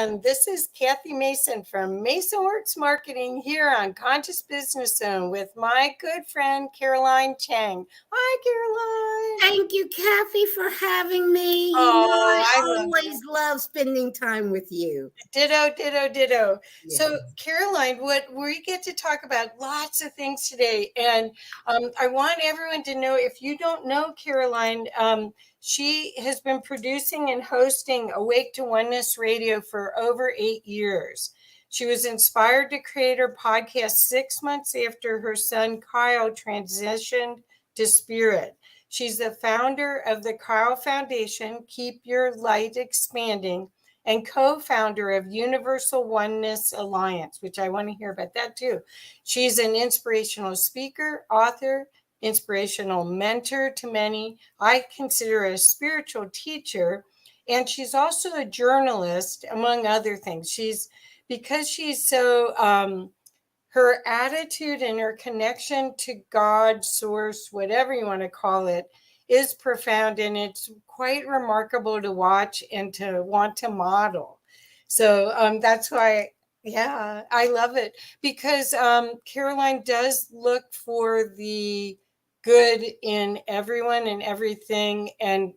And this is Kathy Mason from Mason Works Marketing here on Conscious Business Zone with my good friend, Caroline Chang. Hi, Caroline. Thank you, Kathy, for having me. I always love spending time with you. Ditto, ditto, ditto. Yes. So, Caroline, we get to talk about lots of things today. And I want everyone to know, if you don't know Caroline, she has been producing and hosting Awake to Oneness Radio for over 8 years. She was inspired to create her podcast 6 months after her son Kyle transitioned to spirit. She's the founder of the Kyle Foundation, Keep Your Light Expanding, and co-founder of Universal Oneness Alliance, which I want to hear about that too. She's an inspirational speaker, author, inspirational mentor to many. I consider her a spiritual teacher, and she's also a journalist, among other things. Because she's so, her attitude and her connection to God, source, whatever you want to call it, is profound, and it's quite remarkable to watch and to want to model. So that's why, I love it, because Caroline does look for the good in everyone and everything, and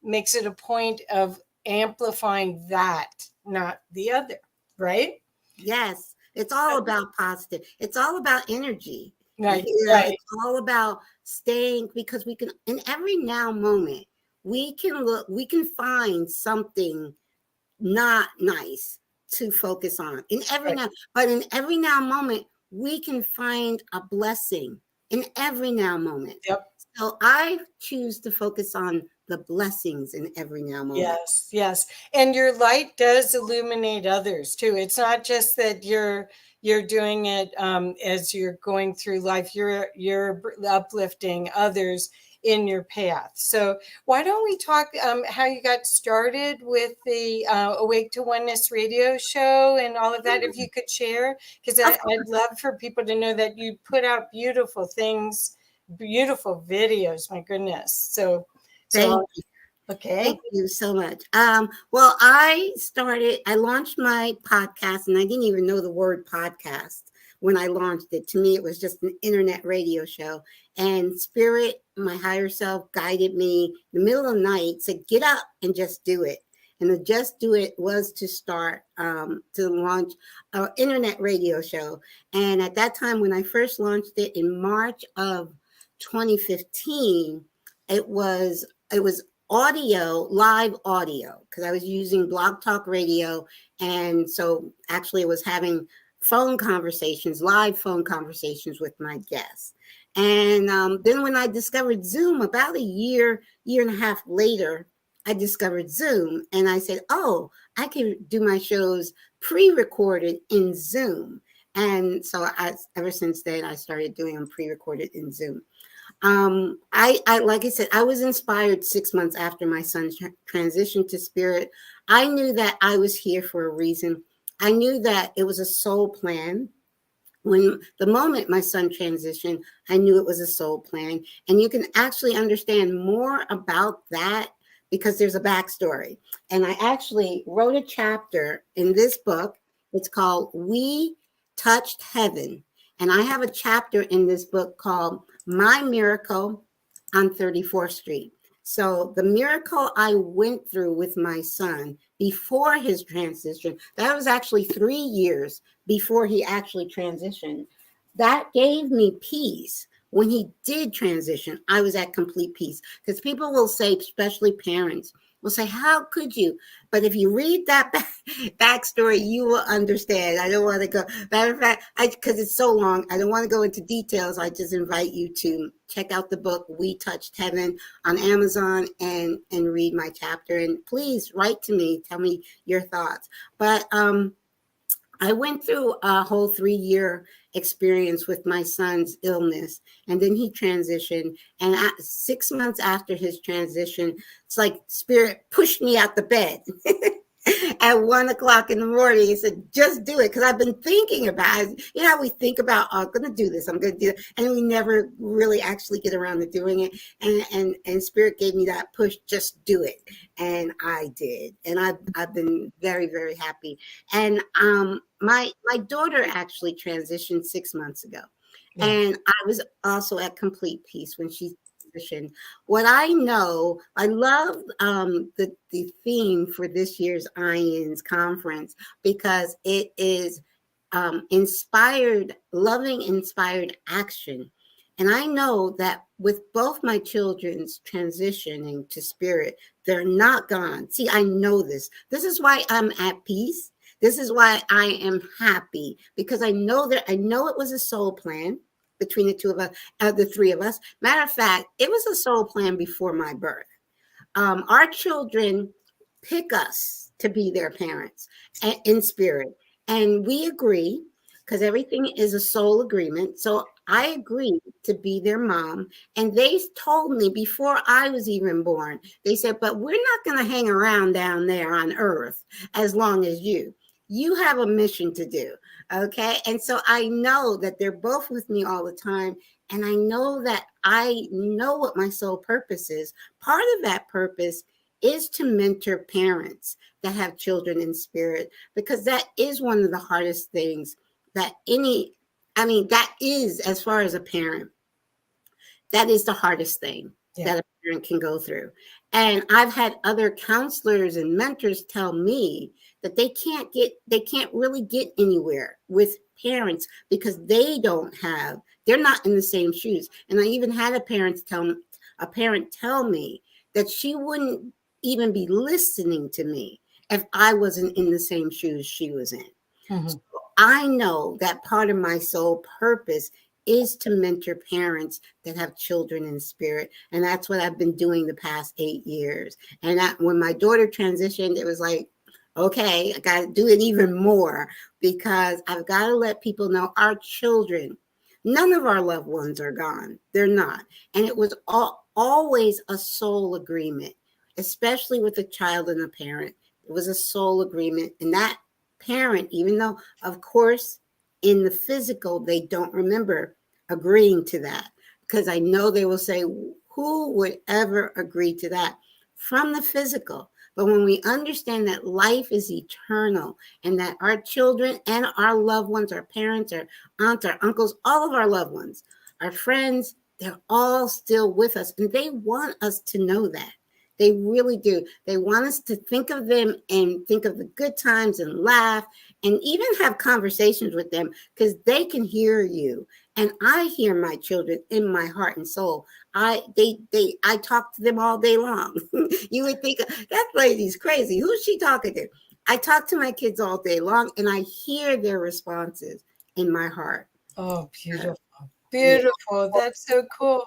makes it a point of amplifying that, not the other, right? Yes, it's all about positive. It's all about energy. Right. It's all about staying, because we can, in every now moment, we can find something not nice to focus on. In every now moment, we can find a blessing in every now moment. Yep. So I choose to focus on the blessings in every now moment. Yes. And your light does illuminate others too. It's not just that you're doing it as you're going through life. You're uplifting others in your path. So why don't we talk how you got started with the Awake to Oneness radio show and all of that, if you could share, because I'd love for people to know that you put out beautiful things, beautiful videos. My goodness. So Thank you. Okay. Thank you so much. Well, I launched my podcast, and I didn't even know the word podcast when I launched it. To me, it was just an internet radio show. And Spirit, my higher self, guided me in the middle of the night, said, get up and just do it. And the just do it was to start to launch an internet radio show. And at that time, when I first launched it in March of 2015, it was live audio, because I was using Blog Talk Radio. And so actually it was having live phone conversations with my guests. And then when I discovered Zoom, about a year and a half later, I discovered Zoom, and I said, oh, I can do my shows pre-recorded in Zoom. And so ever since then, I started doing them pre-recorded in Zoom. I like I said, I was inspired 6 months after my son transitioned to spirit. I knew that I was here for a reason. I knew that it was a soul plan. When the moment my son transitioned, I knew it was a soul plan. And you can actually understand more about that because there's a backstory. And I actually wrote a chapter in this book. It's called We Touched Heaven. And I have a chapter in this book called My Miracle on 34th Street. So the miracle I went through with my son before his transition, that was actually 3 years before he actually transitioned. That gave me peace. When he did transition, I was at complete peace. Because people will say, especially parents, will say, how could you? But if you read that backstory, you will understand. I don't want to go. Matter of fact, because it's so long, I don't want to go into details. I just invite you to check out the book, We Touched Heaven, on Amazon, and read my chapter. And please write to me. Tell me your thoughts. But I went through a whole 3-year experience with my son's illness, and then he transitioned. And 6 months after his transition, it's like Spirit pushed me out the bed at 1 o'clock in the morning. He said, just do it. Because I've been thinking about it. You know how we think about, oh, I'm going to do this. I'm going to do it. And we never really actually get around to doing it. And Spirit gave me that push, just do it. And I did. And I've been very, very happy. And my daughter actually transitioned 6 months ago. Yeah. And I was also at complete peace when she transitioned. What I know, I love the theme for this year's IANDS conference because it is loving inspired action. And I know that with both my children's transitioning to Spirit, they're not gone. See, I know this. This is why I'm at peace. This is why I am happy, because I know it was a soul plan between the two of us, the three of us. Matter of fact, it was a soul plan before my birth. Our children pick us to be their parents in spirit. And we agree, because everything is a soul agreement. So I agreed to be their mom. And they told me before I was even born, they said, but we're not going to hang around down there on earth as long as you. You have a mission to do. Okay. And so I know that they're both with me all the time. And I know that I know what my soul purpose is. Part of that purpose is to mentor parents that have children in spirit, because that is one of the hardest things that that is, as far as a parent, that is the hardest thing that a parent can go through. And I've had other counselors and mentors tell me that they can't really get anywhere with parents because they're not in the same shoes. And I even had a parent tell me that she wouldn't even be listening to me if I wasn't in the same shoes she was in. Mm-hmm. So I know that part of my soul purpose is to mentor parents that have children in spirit. And that's what I've been doing the past 8 years. And when my daughter transitioned, it was like, okay, I got to do it even more, because I've got to let people know our children, none of our loved ones are gone. They're not. And it was always a soul agreement, especially with a child and a parent. It was a soul agreement. And that parent, even though, of course, in the physical, they don't remember agreeing to that, because I know they will say, who would ever agree to that from the physical? But when we understand that life is eternal and that our children and our loved ones, our parents, our aunts, our uncles, all of our loved ones, our friends, they're all still with us. And they want us to know that. They really do. They want us to think of them and think of the good times and laugh and even have conversations with them, because they can hear you. And I hear my children in my heart and soul. I talk to them all day long. You would think that lady's crazy. Who's she talking to? I talk to my kids all day long, and I hear their responses in my heart. Oh, beautiful. Beautiful. That's so cool.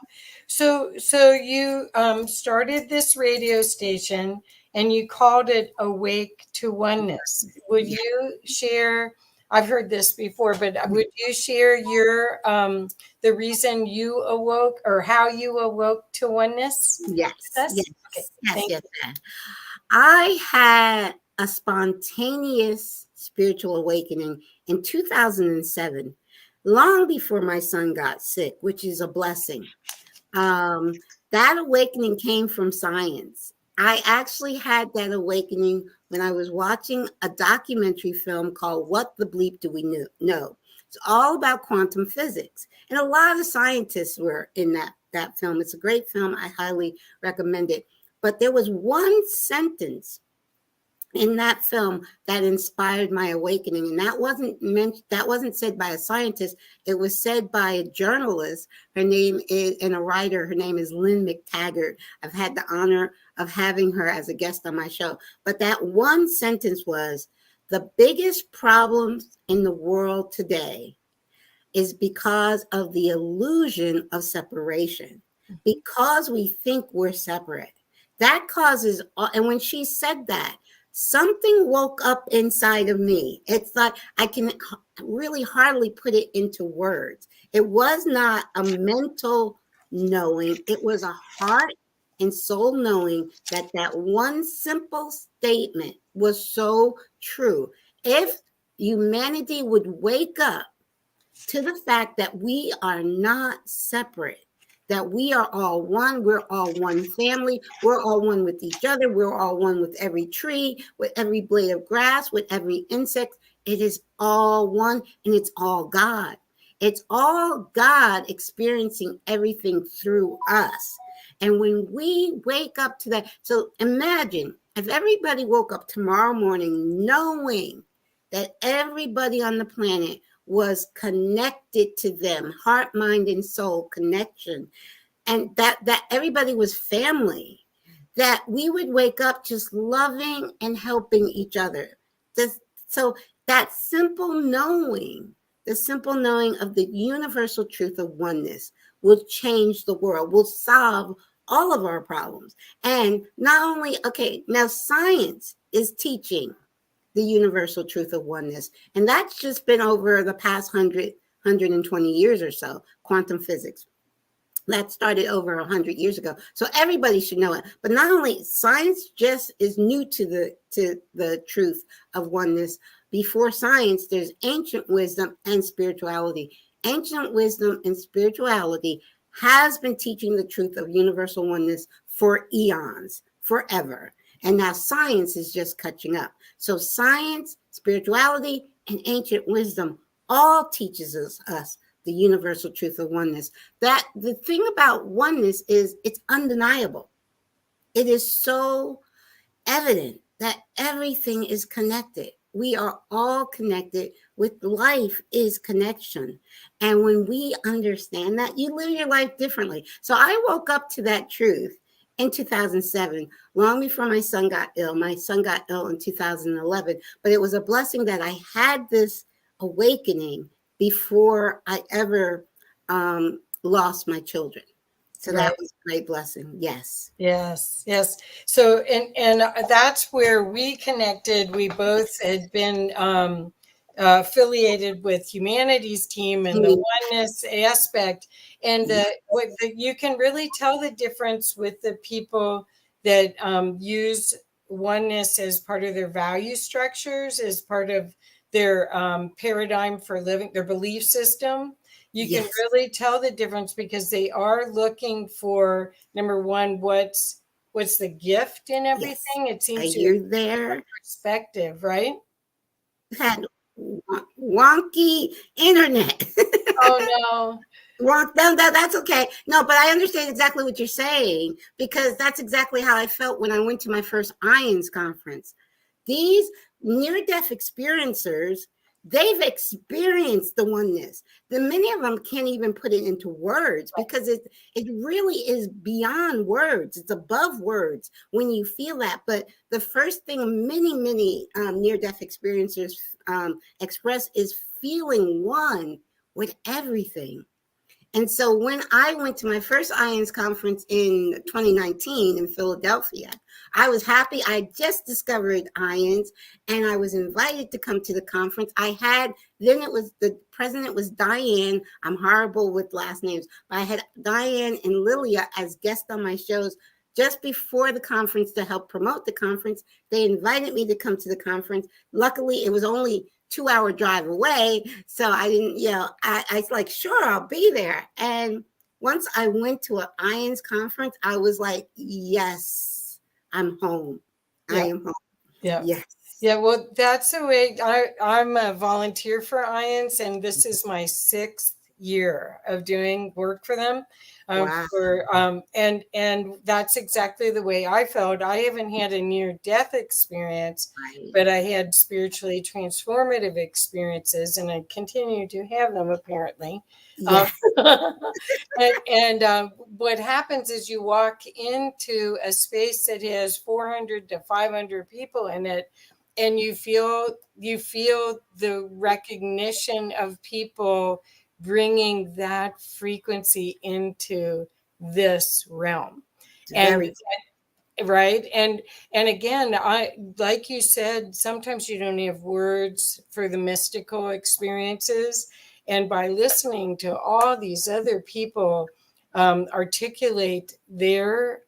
So you started this radio station and you called it Awake to Oneness. Would you share, I've heard this before, but would you share your the reason you awoke, or how you awoke to oneness? Yes. Okay. Yes. I had a spontaneous spiritual awakening in 2007. Long before my son got sick, which is a blessing. That awakening came from science. I actually had that awakening when I was watching a documentary film called What the Bleep Do We Know? It's all about quantum physics. And a lot of scientists were in that film. It's a great film. I highly recommend it. But there was one sentence in that film that inspired my awakening, and that wasn't said by a scientist. It was said by a journalist. Her name is, and a writer. Her name is Lynn McTaggart. I've had the honor of having her as a guest on my show. But that one sentence was, the biggest problems in the world today is because of the illusion of separation, because we think we're separate. That causes, and when she said that, something woke up inside of me. It's like I can really hardly put it into words. It was not a mental knowing. It was a heart and soul knowing that one simple statement was so true. If humanity would wake up to the fact that we are not separate, that we are all one, we're all one family, we're all one with each other, we're all one with every tree, with every blade of grass, with every insect. It is all one, and it's all God. It's all God experiencing everything through us. And when we wake up to that, so imagine if everybody woke up tomorrow morning knowing that everybody on the planet was connected to them, heart, mind, and soul connection, and that everybody was family, that we would wake up just loving and helping each other. So that simple knowing, the simple knowing of the universal truth of oneness will change the world, will solve all of our problems. And not only, okay, now science is teaching the universal truth of oneness. And that's just been over the past 120 years or so, quantum physics. That started over 100 years ago. So everybody should know it. But not only science just is new to the truth of oneness. Before science, there's ancient wisdom and spirituality. Ancient wisdom and spirituality has been teaching the truth of universal oneness for eons, forever. And now science is just catching up. So science, spirituality, and ancient wisdom all teaches us the universal truth of oneness. That the thing about oneness is it's undeniable. It is so evident that everything is connected. We are all connected. With life is connection. And when we understand that, you live your life differently. So I woke up to that truth in 2007, long before my son got ill. My son got ill in 2011, but it was a blessing that I had this awakening before I ever lost my children. So that was a great blessing. Yes. Yes. So, and that's where we connected. We both had been affiliated with Humanities Team and the oneness aspect. And you can really tell the difference with the people that use oneness as part of their value structures, as part of their paradigm for living, their belief system. You can really tell the difference because they are looking for, number one, what's the gift in everything? It seems you're there. Perspective, right? Had wonky internet. Oh no. That's okay. No, but I understand exactly what you're saying, because that's exactly how I felt when I went to my first IANDS conference. These near-death experiencers, they've experienced the oneness. Many of them can't even put it into words, because it really is beyond words. It's above words when you feel that. But the first thing many near-death experiencers express is feeling one with everything. And so when I went to my first IANDS conference in 2019 in Philadelphia, I was happy. I just discovered IANDS and I was invited to come to the conference. The president was Diane. I'm horrible with last names, but I had Diane and Lilia as guests on my shows just before the conference to help promote the conference. They invited me to come to the conference. Luckily, it was only 2-hour drive away. So I didn't, I was like, sure, I'll be there. And once I went to an IANDS conference, I was like, yes, I'm home. I am home. Yeah. Yes. Yeah, well, that's the way I'm a volunteer for IANDS, and this is my 6th year of doing work for them. Wow. And that's exactly the way I felt. I haven't had a near-death experience, but I had spiritually transformative experiences, and I continue to have them, apparently. Yes. And what happens is you walk into a space that has 400 to 500 people in it, and you feel the recognition of people bringing that frequency into this realm. And right. And again, I, like you said, sometimes you don't have words for the mystical experiences. And by listening to all these other people articulate their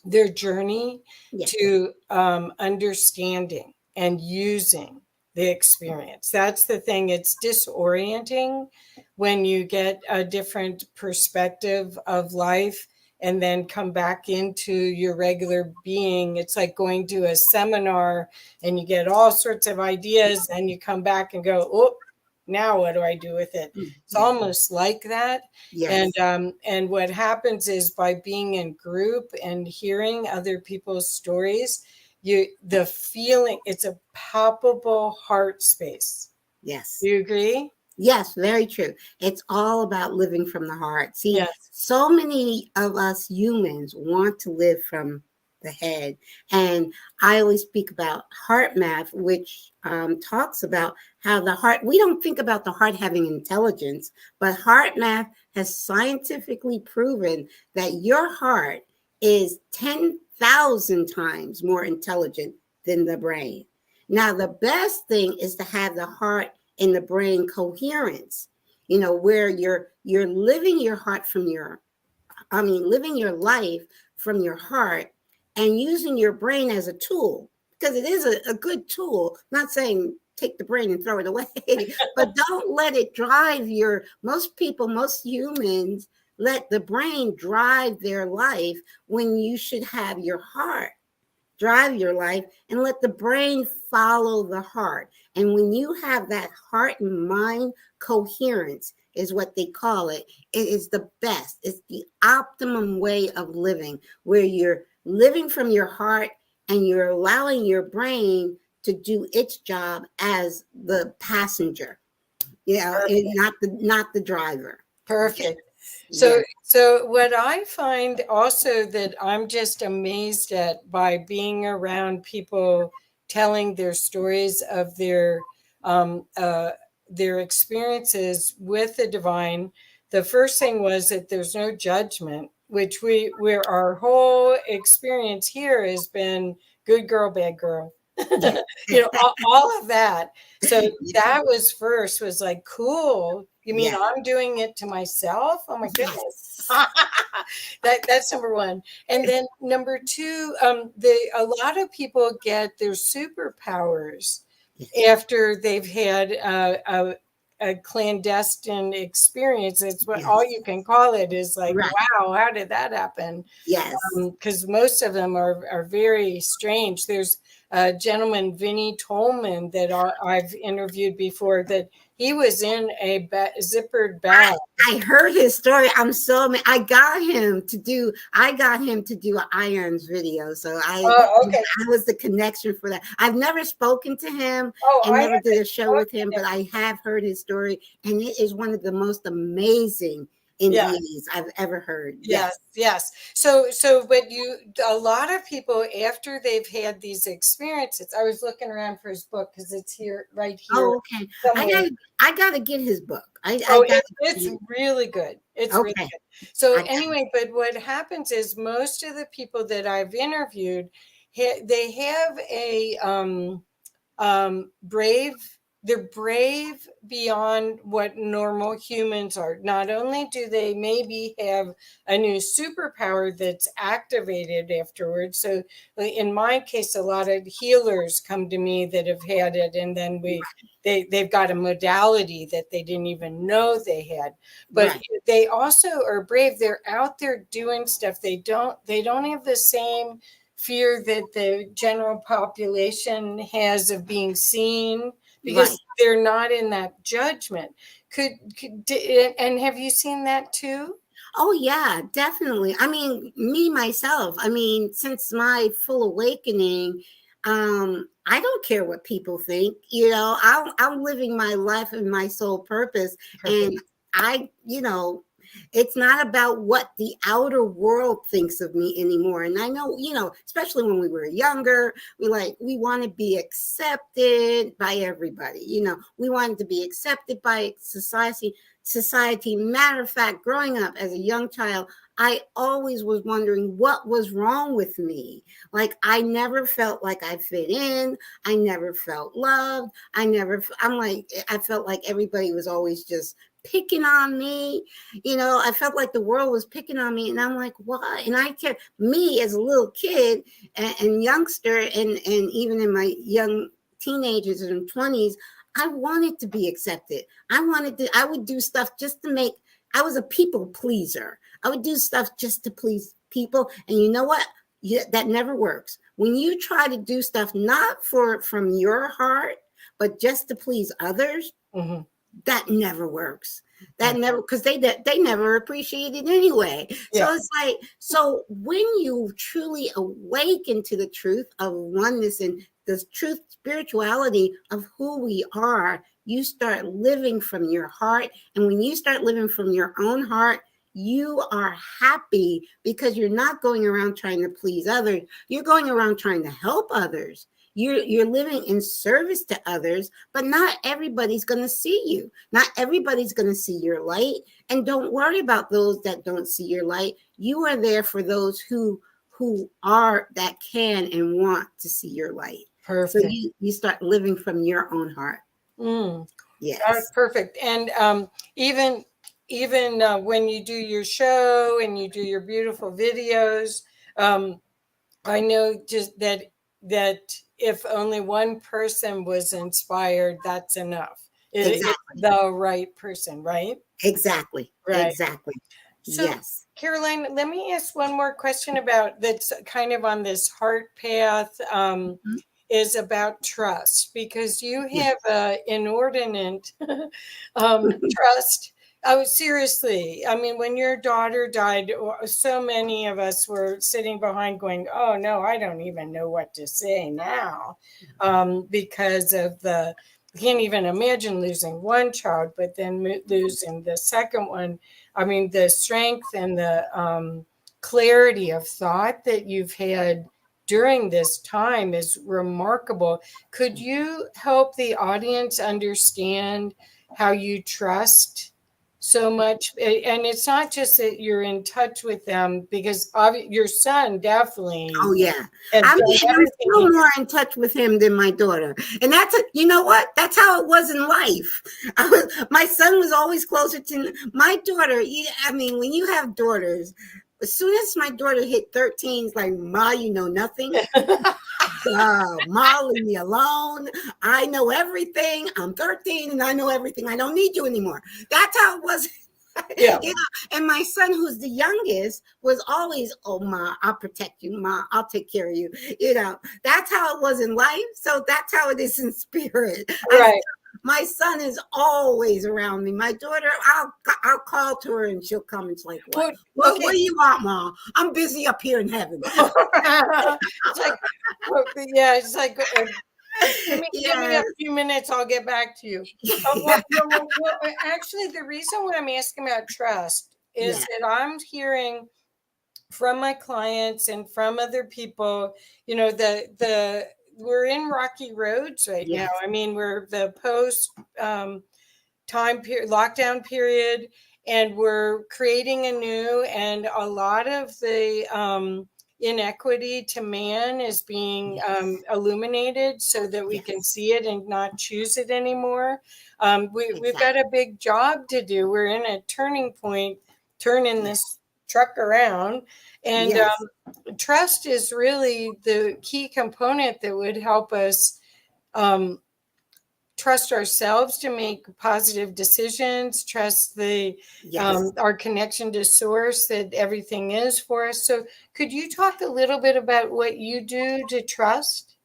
their journey Yes. to understanding and using the experience. That's the thing. It's disorienting when you get a different perspective of life and then come back into your regular being. It's like going to a seminar and you get all sorts of ideas and you come back and go, oh, now what do I do with it? It's almost like that. Yes. And what happens is by being in group and hearing other people's stories, the feeling, it's a palpable heart space. Yes. Do you agree? Yes, very true. It's all about living from the heart. See, Yes. so many of us humans want to live from the head. And I always speak about heart math, which talks about how the heart, we don't think about the heart having intelligence, but heart math has scientifically proven that your heart is 10,000 times more intelligent than the brain. Now, the best thing is to have the heart in the brain coherence, where you're living your heart from living your life from your heart and using your brain as a tool, because it is a good tool. I'm not saying take the brain and throw it away, but don't let it drive most humans let the brain drive their life when you should have your heart drive your life and let the brain follow the heart. And when you have that heart and mind coherence, is what they call it, it is the best. It's the optimum way of living, where you're living from your heart and you're allowing your brain to do its job as the passenger, and not the driver. Perfect. Yes. So what I find also that I'm just amazed at by being around people telling their stories of their experiences with the divine, the first thing was that there's no judgment, which where our whole experience here has been good girl, bad girl. All of that. So that was like, cool. You mean I'm doing it to myself? Oh my goodness. That's number one. And then number two, a lot of people get their superpowers after they've had a clandestine experience. It's what all you can call it, is like, wow, how did that happen? Yes. Because most of them are very strange. There's a gentleman, Vinnie Tolman, that I've interviewed before, that he was in a zippered bag. I heard his story. I got him to do an IANDS video. So I was the connection for that. I've never spoken to him and never did a show with him, but I have heard his story, and it is one of the most amazing NDEs I've ever heard. Yes. So but a lot of people, after they've had these experiences, I was looking around for his book because it's right here. Oh, okay. I gotta get his book. It's really good. It's really good. So anyway, but what happens is most of the people that I've interviewed, they have a they're brave beyond what normal humans are. Not only do they maybe have a new superpower that's activated afterwards. So in my case, a lot of healers come to me that have had it, and then they've got a modality that they didn't even know they had. But they also are brave. They're out there doing stuff. They don't have the same fear that the general population has of being seen, because they're not in that judgment. And have you seen that too? Oh yeah, definitely. I mean, me myself, since my full awakening, I don't care what people think. I'm living my life and my soul purpose. Perfect. And it's not about what the outer world thinks of me anymore. And I know, especially when we were younger, we want to be accepted by everybody. We wanted to be accepted by society. Matter of fact, growing up as a young child, I always was wondering what was wrong with me. I never felt like I fit in. I never felt loved. I felt like everybody was always just picking on me. I felt like the world was picking on me, and I'm like, why? And I kept, me as a little kid and youngster, and even in my young teenagers and 20s, I wanted to be accepted. I would do stuff just to make, I was a people pleaser. I would do stuff just to please people. And you know what? That never works. When you try to do stuff not from your heart, but just to please others, Mm-hmm. that never works. That never, because they never appreciate it anyway. Yeah. So it's like, so when you truly awaken to the truth of oneness and the truth, spirituality of who we are, you start living from your heart. And when you start living from your own heart, you are happy because you're not going around trying to please others. You're going around trying to help others. You're living in service to others, but not everybody's going to see you. Not everybody's going to see your light. And don't worry about those that don't see your light. You are there for those who are, that can and want to see your light. Perfect. So you start living from your own heart. Yes. That's perfect. And even when you do your show and you do your beautiful videos, I know just that if only one person was inspired, that's enough. It's the right person, right? Exactly. Right. Exactly. So, yes. Caroline, let me ask one more question about that's kind of on this heart path. Is about trust, because you have an inordinate trust. Oh, seriously. I mean, when your daughter died, so many of us were sitting behind going, oh, no, I don't even know what to say now, because of I can't even imagine losing one child, but then losing the second one. I mean, the strength and the clarity of thought that you've had during this time is remarkable. Could you help the audience understand how you trust so much? And it's not just that you're in touch with them, because your son definitely. Oh yeah, I'm still more in touch with him than my daughter, and you know what? That's how it was in life. My son was always closer to my daughter. I mean, when you have daughters, as soon as my daughter hit 13, it's like, Ma, you know nothing. Ma, leave me alone. I know everything. I'm 13 and I know everything. I don't need you anymore. That's how it was. Yeah. And my son, who's the youngest, was always, oh, Ma, I'll protect you. Ma, I'll take care of you. That's how it was in life. So that's how it is in spirit. Right. My son is always around me. My daughter, I'll call to her and she'll come and it's like, what? What do you want, Mom? I'm busy up here in heaven. It's like, yeah, it's like, give me a few minutes, I'll get back to you. Actually, the reason why I'm asking about trust is that I'm hearing from my clients and from other people, we're in rocky roads right now. I mean, we're the post time period, lockdown period, and we're creating a new, and a lot of the inequity to man is being illuminated so that we can see it and not choose it anymore. We've got a big job to do. We're in a turning point, turning this truck around. And trust is really the key component that would help us trust ourselves to make positive decisions, trust our connection to source, that everything is for us. So could you talk a little bit about what you do to trust?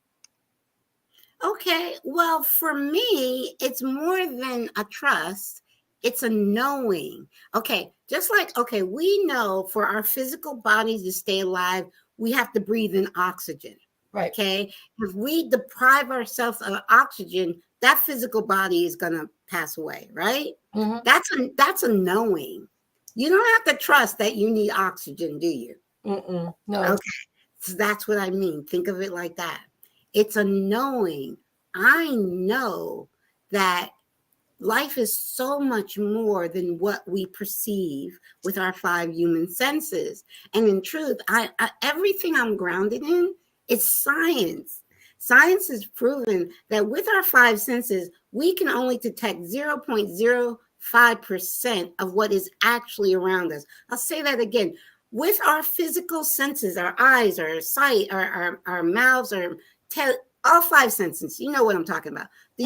Okay. Well, for me, it's more than a trust. It's a knowing. Okay. Just like, we know for our physical bodies to stay alive, we have to breathe in oxygen. Right. Okay. If we deprive ourselves of oxygen, that physical body is going to pass away. Right. Mm-hmm. That's a knowing. You don't have to trust that you need oxygen, do you? No. Okay. So that's what I mean. Think of it like that. It's a knowing. I know that life is so much more than what we perceive with our 5 human senses. And in truth, everything I'm grounded in is science. Science has proven that with our 5 senses, we can only detect 0.05% 0.05% of what is actually around us. I'll say that again. With our physical senses, our eyes, our sight, our mouths, all 5 senses, you know what I'm talking about. The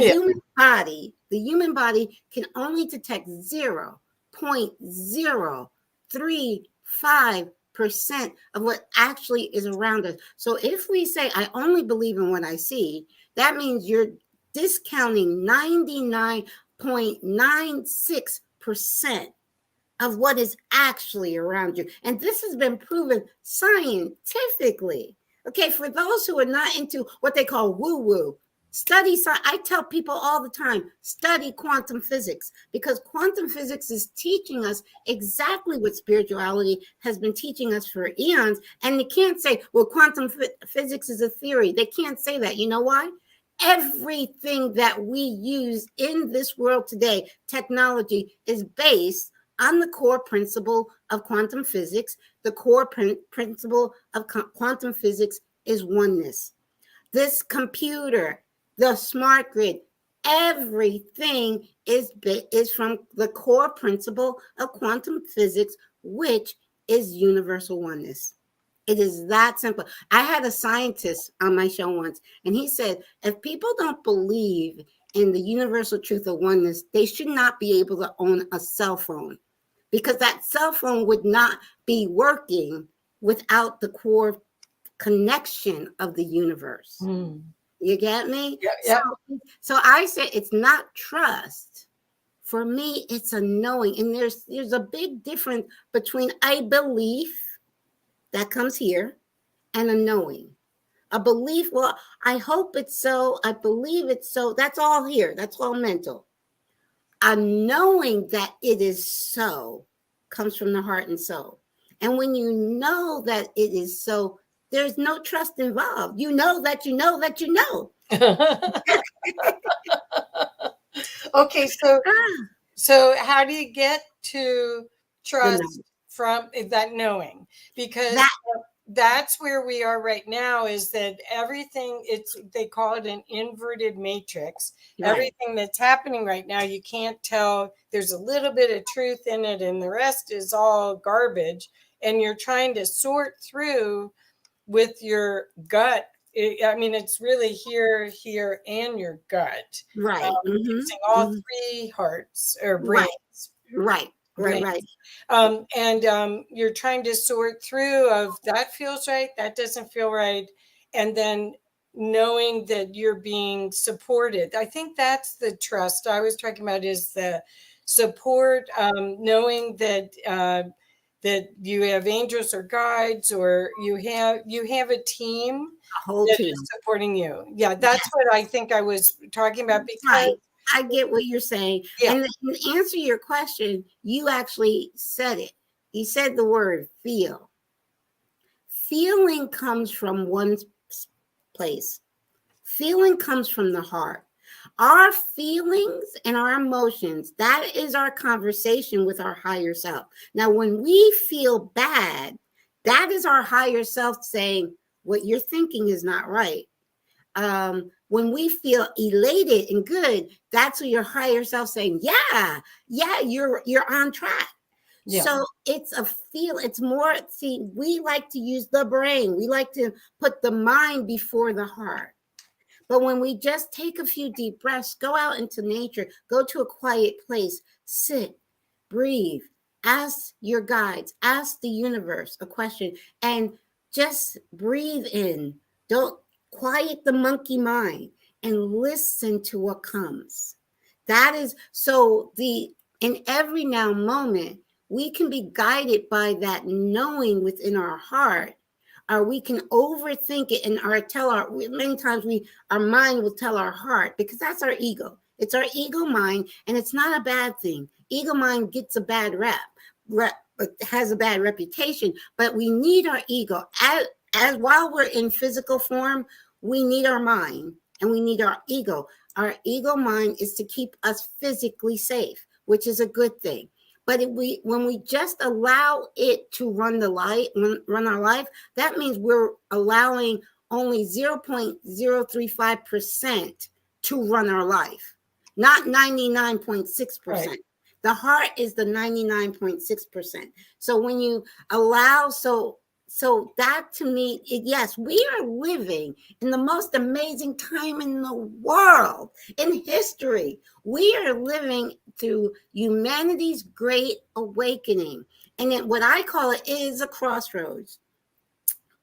human body can only detect 0.035% of what actually is around us. So if we say, I only believe in what I see, that means you're discounting 99.96% of what is actually around you. And this has been proven scientifically. Okay, for those who are not into what they call woo-woo, I tell people all the time, study quantum physics, because quantum physics is teaching us exactly what spirituality has been teaching us for eons. And they can't say, well, quantum physics is a theory. They can't say that. You know why? Everything that we use in this world today, technology, is based on the core principle of quantum physics. The core principle of quantum physics is oneness. This computer, the smart grid, everything is from the core principle of quantum physics, which is universal oneness. It is that simple. I had a scientist on my show once, and he said, if people don't believe in the universal truth of oneness, they should not be able to own a cell phone, because that cell phone would not be working without the core connection of the universe. You get me? Yeah. So I say it's not trust. For me, it's a knowing. And there's a big difference between a belief that comes here and a knowing. A belief, well, I hope it's so, I believe it's so. That's all here. That's all mental. A knowing that it is so comes from the heart and soul. And when you know that it is so, there's no trust involved. You know that you know that you know. Okay, so how do you get to trust from that knowing? Because that's where we are right now, is that everything, they call it an inverted matrix. Right. Everything that's happening right now, you can't tell. There's a little bit of truth in it and the rest is all garbage. And you're trying to sort through with your gut. It's really here, and your gut. Right. Using all 3 hearts or brains. Right. And you're trying to sort through of that feels right, that doesn't feel right. And then knowing that you're being supported. I think that's the trust I was talking about, is the support, knowing that that you have angels or guides, or you have a team, a whole that team is supporting you. Yeah, that's what I think I was talking about, because I get what you're saying. Yeah. And to answer your question, you actually said it. You said the word feel. Feeling comes from one place. Feeling comes from the heart. Our feelings and our emotions, that is our conversation with our higher self. Now, when we feel bad, that is our higher self saying, what you're thinking is not right. When we feel elated and good, that's what your higher self saying, yeah, you're on track. Yeah. So it's it's more, we like to use the brain. We like to put the mind before the heart. But when we just take a few deep breaths, go out into nature, go to a quiet place, sit, breathe, ask your guides, ask the universe a question, and just breathe in. Don't quiet the monkey mind and listen to what comes. That is, so in every now moment, we can be guided by that knowing within our heart, or we can overthink it and many times our mind will tell our heart, because that's our ego. It's our ego mind, and it's not a bad thing. Ego mind gets a bad has a bad reputation, but we need our ego. As while we're in physical form, we need our mind and we need our ego. Our ego mind is to keep us physically safe, which is a good thing. But when we just allow it to run our life, that means we're allowing only 0.035% to run our life, not 99.6%. Right. The heart is the 99.6%. So when you allow, so that to me, yes, we are living in the most amazing time in the world, in history. We are living through humanity's great awakening. And what I call it is a crossroads.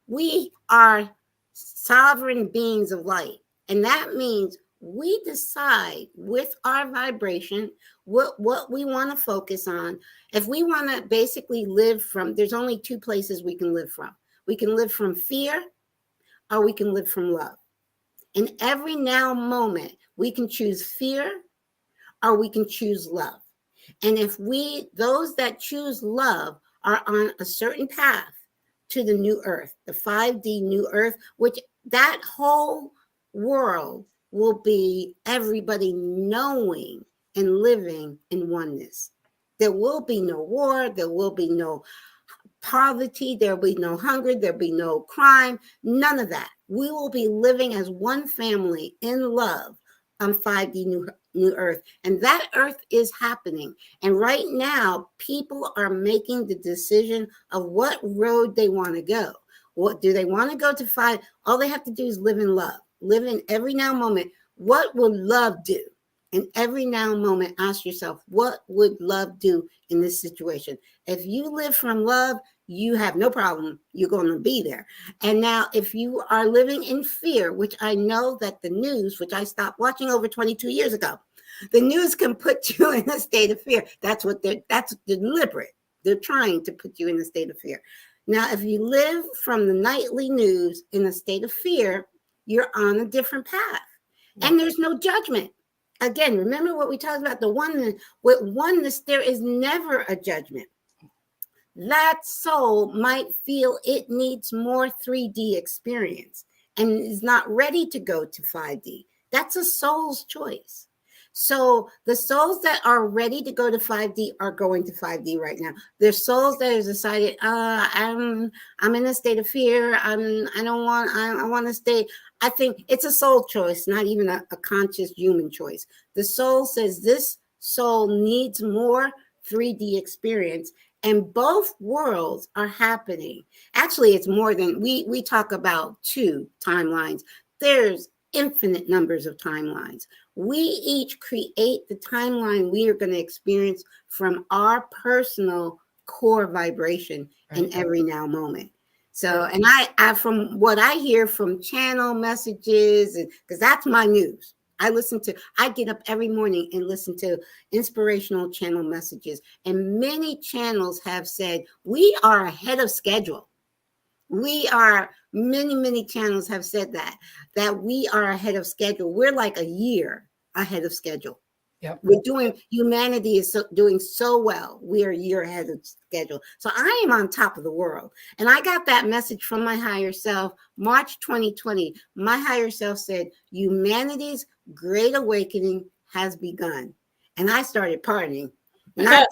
We are sovereign beings of light. And that means we decide with our vibration what we want to focus on. If we want to basically live from, there's only two places we can live from. We can live from fear, or we can live from love. In every now moment, we can choose fear, or we can choose love. And if those that choose love are on a certain path to the new earth, the 5D new earth, which that whole world will be everybody knowing and living in oneness. There will be no war. There will be no poverty. There will be no hunger. There will be no crime. None of that. We will be living as one family in love on 5D new earth. And that earth is happening. And right now, people are making the decision of what road they want to go. What do they want to go to 5? All they have to do is live in love. Live in every now moment. What will love do? And every now moment, ask yourself, what would love do in this situation? If you live from love, you have no problem. You're going to be there. And now if you are living in fear, which I know that the news, which I stopped watching over 22 years ago, the news can put you in a state of fear. That's deliberate. They're trying to put you in a state of fear. Now, if you live from the nightly news in a state of fear, you're on a different path. And there's no judgment. Again, remember what we talked about, the oneness. With oneness, there is never a judgment. That soul might feel it needs more 3D experience and is not ready to go to 5D. That's a soul's choice. So the souls that are ready to go to 5D are going to 5D right now. There's souls that have decided, I'm in a state of fear. I want to stay. I think it's a soul choice, not even a conscious human choice. The soul says this soul needs more 3D experience. And both worlds are happening. Actually, it's more than, we talk about 2 timelines. There's infinite numbers of timelines. We each create the timeline we are going to experience from our personal core vibration in every now moment. So, and I from what I hear from channel messages, because that's my news. I get up every morning and listen to inspirational channel messages. And many channels have said, we are ahead of schedule. Many channels have said that we are ahead of schedule. We're like a year ahead of schedule. Yep. Humanity is doing so well. We are a year ahead of schedule. So I am on top of the world. And I got that message from my higher self, March 2020. My higher self said, humanity's great awakening has begun. And I started partying. And I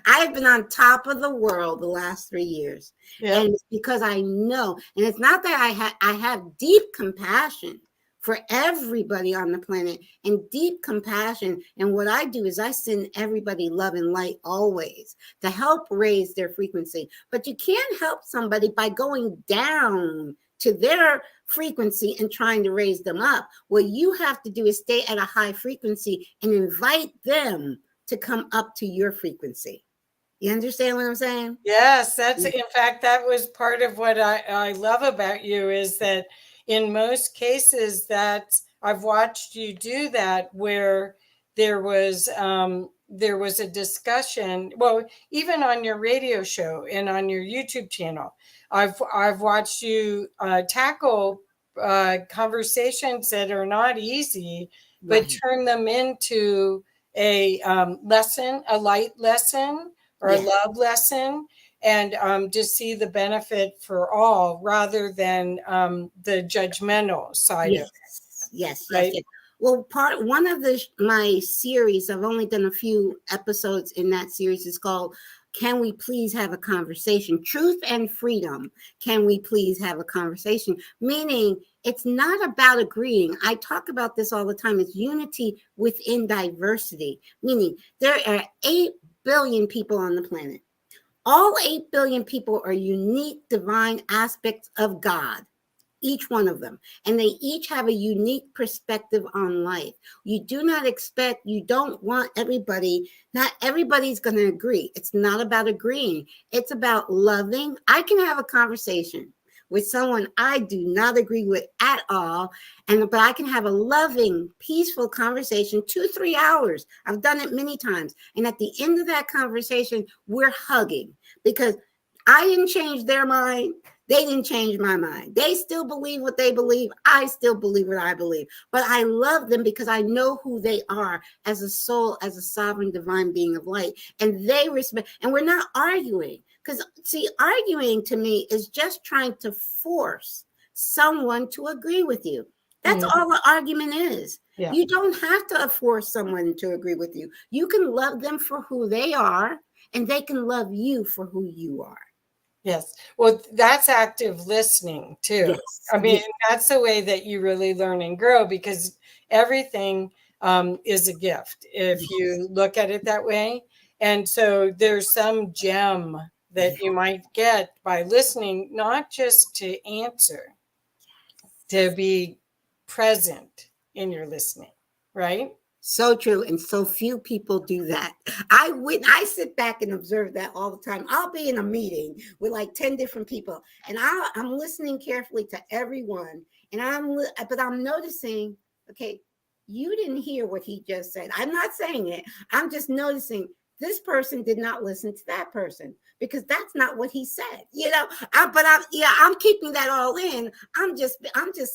have been on top of the world the last 3 years. Yep. And it's because I know, and it's not that I have deep compassion for everybody on the planet and deep compassion. And what I do is I send everybody love and light always to help raise their frequency. But you can't help somebody by going down to their frequency and trying to raise them up. What you have to do is stay at a high frequency and invite them to come up to your frequency. You understand what I'm saying? Yes, in fact, that was part of what I love about you, is that in most cases that I've watched you do that, where there was a discussion, well, even on your radio show and on your YouTube channel, I've watched you tackle conversations that are not easy, but turn them into a lesson, a light lesson, or a love lesson, and to see the benefit for all rather than the judgmental side of it. Yes. Well, one of my series, I've only done a few episodes in that series, is called Can we please have a conversation? Truth and freedom. Can we please have a conversation? Meaning, it's not about agreeing. I talk about this all the time. It's unity within diversity. Meaning, there are 8 billion people on the planet. All 8 billion people are unique divine aspects of God, each one of them. And they each have a unique perspective on life. You do not expect, you don't want everybody, not everybody's going to agree. It's not about agreeing. It's about loving. I can have a conversation with someone I do not agree with at all, but I can have a loving, peaceful conversation, 2-3 hours. I've done it many times. And at the end of that conversation, we're hugging because I didn't change their mind. They didn't change my mind. They still believe what they believe. I still believe what I believe. But I love them because I know who they are as a soul, as a sovereign divine being of light. And they respect, and we're not arguing. Because, see, arguing to me is just trying to force someone to agree with you. That's all an argument is. Yeah. You don't have to force someone to agree with you. You can love them for who they are, and they can love you for who you are. Yes. Well, that's active listening too. Yes. I mean, that's the way that you really learn and grow, because everything is a gift if you look at it that way. And so there's some gem that you might get by listening, not just to answer, to be present in your listening, right? So true. And so few people do that. I sit back and observe that all the time. I'll be in a meeting with like 10 different people, and I'm listening carefully to everyone. But I'm noticing, okay, you didn't hear what he just said. I'm not saying it. I'm just noticing this person did not listen to that person because that's not what he said. I'm keeping that all in. I'm just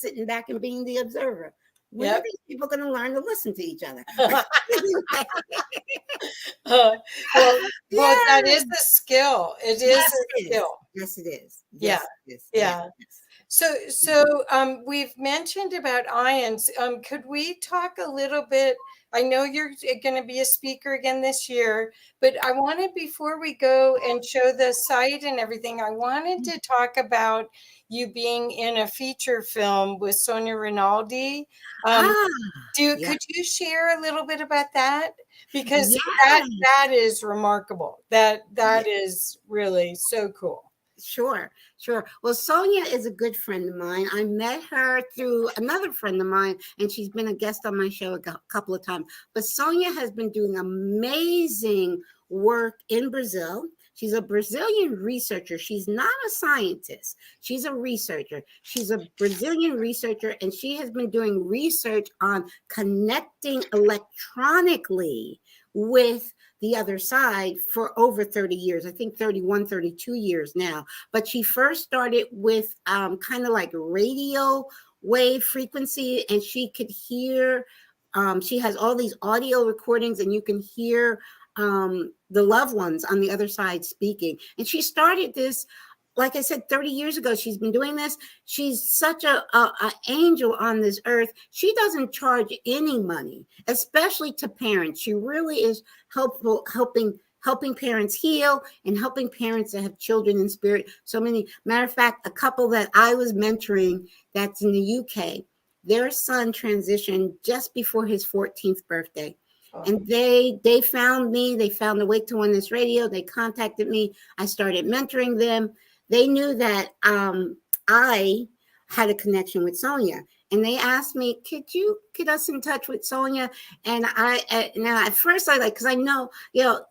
sitting back and being the observer. When are these people going to learn to listen to each other? Well, that is a skill. It is a skill. Yes, it is. Yes, yeah. So we've mentioned about IANDS. Could we talk a little bit? I know you're going to be a speaker again this year, but I wanted, before we go and show the site and everything, I wanted to talk about you being in a feature film with Sonia Rinaldi. Could you share a little bit about that? Because that is remarkable. That is really so cool. Sure. Well, Sonia is a good friend of mine. I met her through another friend of mine, and she's been a guest on my show a couple of times. But Sonia has been doing amazing work in Brazil. She's a Brazilian researcher. She's not a scientist. She's a researcher. She's a Brazilian researcher, and she has been doing research on connecting electronically with the other side for over 30 years. I think 31, 32 years now. But she first started with kind of like radio wave frequency, and she could hear, she has all these audio recordings, and you can hear the loved ones on the other side speaking. And she started this, like I said, 30 years ago. She's been doing this. She's such a angel on this earth. She doesn't charge any money, especially to parents. She really is helping parents heal and helping parents that have children in spirit. So many. Matter of fact, a couple that I was mentoring that's in the UK, their son transitioned just before his 14th birthday. And they found me. They found the way to Oneness Radio. They contacted me. I started mentoring them. They knew that I had a connection with Sonia, and they asked me, "Could you get us in touch with Sonia?" And now at first I because I know,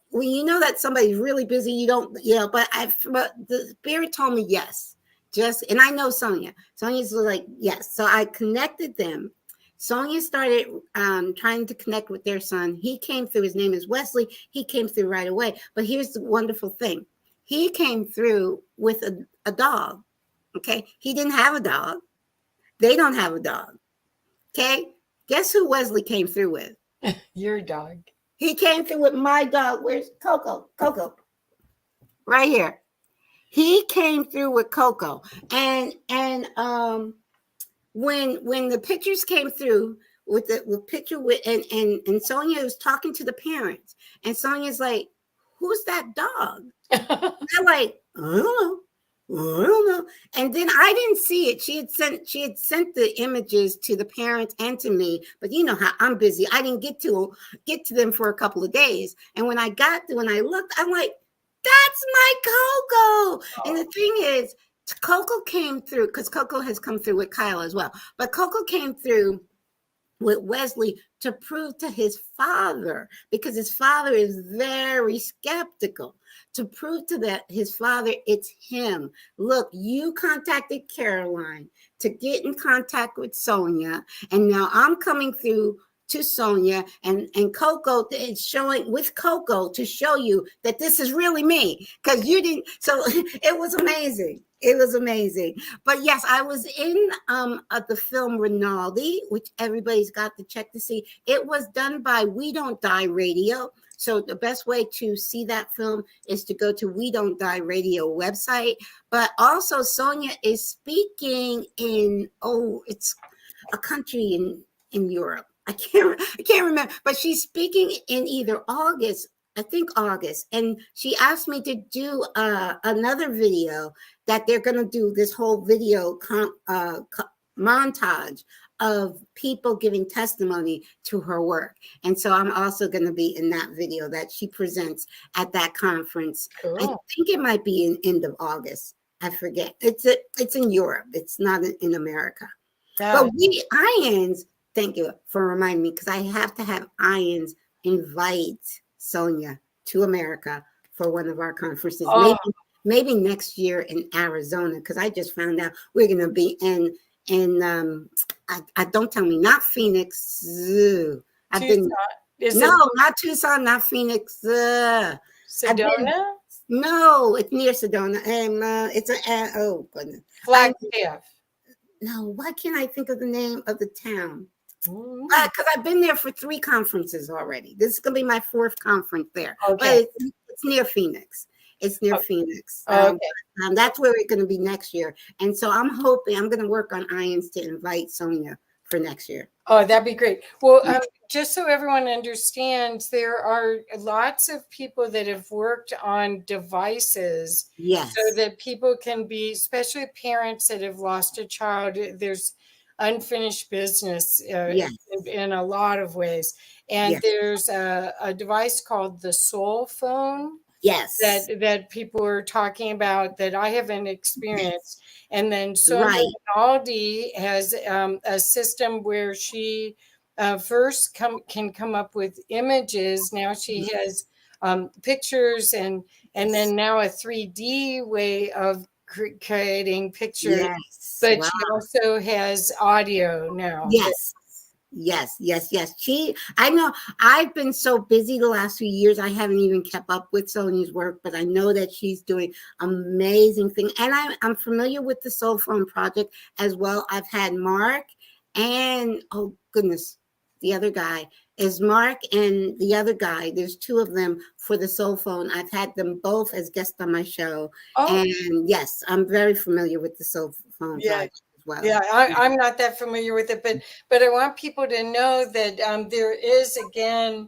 when you know that somebody's really busy, you don't, but the spirit told me yes, and I know Sonia. Sonia's like yes, so I connected them. Sonia started trying to connect with their son. He came through. His name is Wesley. He came through right away. But here's the wonderful thing. He came through with a dog, okay? He didn't have a dog. They don't have a dog, okay? Guess who Wesley came through with? Your dog. He came through with my dog. Where's Coco? Coco. Right here. He came through with Coco. And when the pictures came through and Sonia was talking to the parents, and Sonia's like, who's that dog? And I'm like, I don't know. And then I didn't see it. She had sent the images to the parents and to me, but you know how I'm busy. I didn't get to them for a couple of days. And when I looked, I'm like, that's my Coco. And the thing is, Coco came through because Coco has come through with Kyle as well. But Coco came through with Wesley to prove to his father, because his father is very skeptical, to prove to his father, it's him. Look, you contacted Caroline to get in contact with Sonia, and now I'm coming through to Sonia, and Coco is showing with Coco to show you that this is really me, because you didn't. So it was amazing. It was amazing. But yes, I was in the film Rinaldi, which everybody's got to check to see. It was done by We Don't Die Radio. So the best way to see that film is to go to We Don't Die Radio website. But also Sonia is speaking in, it's a country in Europe. I can't remember, but she's speaking in either August, I think August, and she asked me to do another video that they're going to do this whole video montage of people giving testimony to her work. And so I'm also going to be in that video that she presents at that conference. Cool. I think it might be in end of August. I forget. It's in Europe. It's not in America. But we IANDS, thank you for reminding me, because I have to have IANDS invite Sonia to America for one of our conferences. Maybe next year in Arizona, because I just found out we're going to be in I don't tell me, not Phoenix Zoo. Not Tucson, not Phoenix. Sedona? No, it's near Sedona. It's goodness. Flagstaff. No, why can't I think of the name of the town? Because I've been there for 3 conferences already. This is going to be my 4th conference there. Okay. But it's near Phoenix. It's near Phoenix. Okay. That's where we're going to be next year. And so I'm hoping, I'm going to work on IANDS to invite Sonia for next year. Oh, that'd be great. Well, just so everyone understands, there are lots of people that have worked on devices. Yes. So that people can be, especially parents that have lost a child, there's unfinished business in a lot of ways. And there's a device called the Soul Phone. Yes. That people are talking about that I haven't experienced. And then Sonia Rinaldi has a system where she first can come up with images. Now she has pictures and then now a 3D way of creating pictures. Yes. But she also has audio now. Yes. I know I've been so busy the last few years, I haven't even kept up with Sonia's work, but I know that she's doing amazing things. And I'm familiar with the Soul Phone project as well. I've had Mark and, the other guy is Mark and the other guy. There's 2 of them for the Soul Phone. I've had them both as guests on my show. And yes, I'm very familiar with the Soul Phone project. Well. Yeah, I'm not that familiar with it, but I want people to know that there is, again,